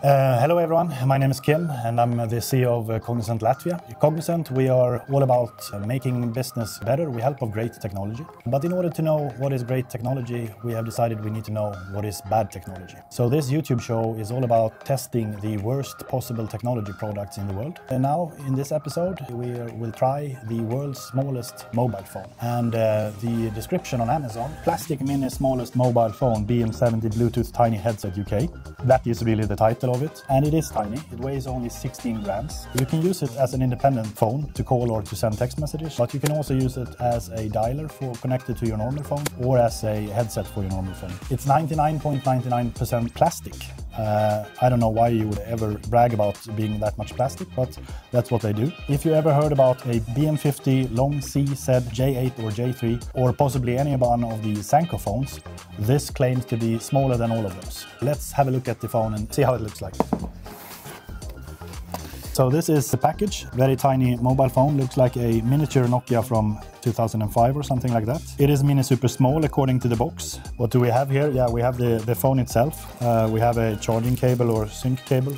Hello everyone, my name is Kim and I'm the CEO of Cognizant Latvia. Cognizant, we are all about making business better with help of great technology. But in order to know what is great technology, we have decided we need to know what is bad technology. So this YouTube show is all about testing the worst possible technology products in the world. And now in this episode, we will try the world's smallest mobile phone. And the description on Amazon, plastic mini smallest mobile phone, BM70 Bluetooth tiny headset UK. That is really the title of it, and it is tiny. It weighs only 16 grams. You can use it as an independent phone to call or to send text messages, but you can also use it as a dialer for connected to your normal phone or as a headset for your normal phone. It's 99.99% plastic. I don't know why you would ever brag about being that much plastic, but that's what they do. If you ever heard about a BM50 Long C, Z, J8 or J3, or possibly any one of the Sanko phones, this claims to be smaller than all of those. Let's have a look at the phone and see how it looks like. So this is the package, very tiny mobile phone, looks like a miniature Nokia from 2005 or something like that. It is mini super small according to the box. What do we have here? Yeah, we have the phone itself. We have a charging cable or sync cable.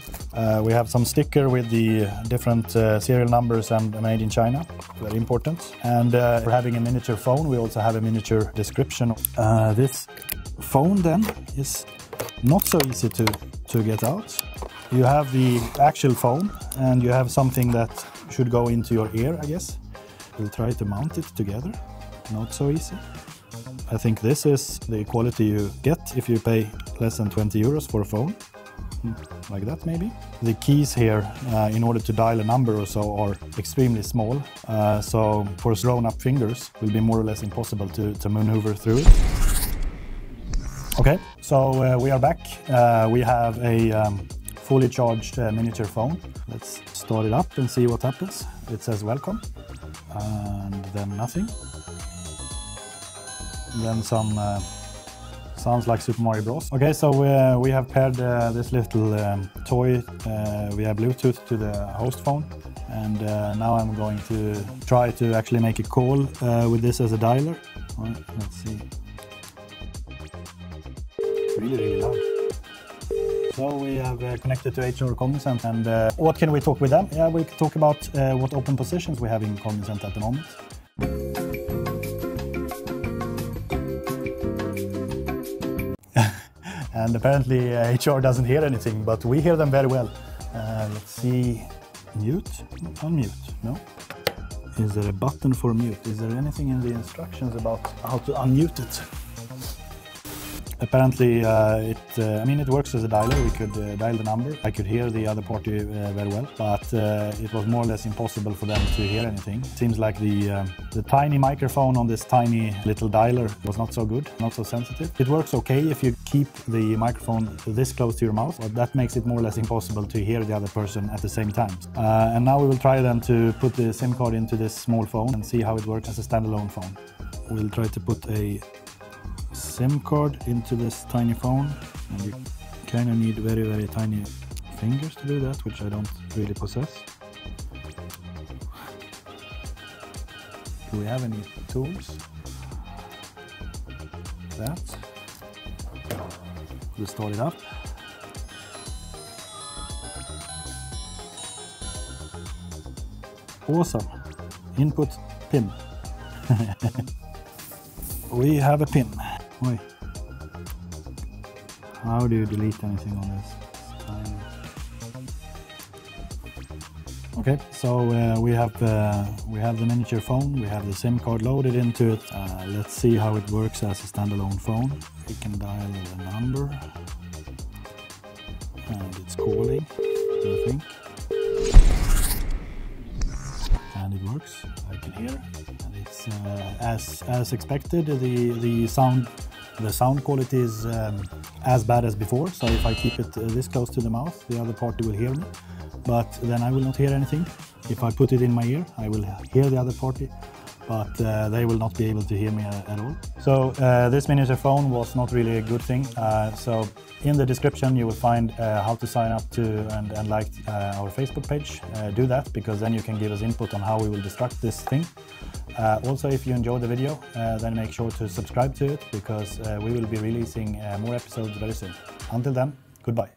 We have some sticker with the different serial numbers and made in China, very important. And for having a miniature phone, we also have a miniature description. This phone then is not so easy to get out. You have the actual phone and you have something that should go into your ear, I guess. We'll try to mount it together. Not so easy. I think this is the quality you get if you pay less than 20 euros for a phone. Like that maybe. The keys here in order to dial a number or so are extremely small. So for grown-up fingers it will be more or less impossible to maneuver through it. Okay, so we are back. We have a fully charged miniature phone. Let's start it up and see what happens. It says welcome and then nothing. Then some sounds like Super Mario Bros. Okay, so we have paired this little toy via Bluetooth to the host phone, and now I'm going to try to actually make a call with this as a dialer. All right, let's see. Really loud. So we have connected to HR Cognizant, and what can we talk with them? Yeah, we can talk about what open positions we have in Cognizant at the moment. And apparently HR doesn't hear anything, but we hear them very well. Let's see, mute, unmute, no? Is there a button for mute? Is there anything in the instructions about how to unmute it? Apparently, it works as a dialer. We could dial the number. I could hear the other party very well, but it was more or less impossible for them to hear anything. It seems like the tiny microphone on this tiny little dialer was not so good, not so sensitive. It works okay if you keep the microphone this close to your mouth, but that makes it more or less impossible to hear the other person at the same time. And now we will try then to put the SIM card into this small phone and see how it works as a standalone phone. We'll try to put a SIM card into this tiny phone, and you kind of need very tiny fingers to do that, which I don't really possess. Do we have any tools? That. We'll start it up. Awesome. Input pin. We have a pin. Oi. How do you delete anything on this? Okay, so we have the miniature phone. We have the SIM card loaded into it. Let's see how it works as a standalone phone. We can dial the number, and it's calling, I think. And it works. I can hear, and it's as expected. The sound quality is as bad as before. So if I keep it this close to the mouth, the other party will hear me, but then I will not hear anything. If I put it in my ear, I will hear the other party, but they will not be able to hear me at all. So this miniature phone was not really a good thing. So in the description you will find how to sign up to and like our Facebook page. Do that, because then you can give us input on how we will destruct this thing. Also, if you enjoyed the video, then make sure to subscribe to it, because we will be releasing more episodes very soon. Until then, goodbye.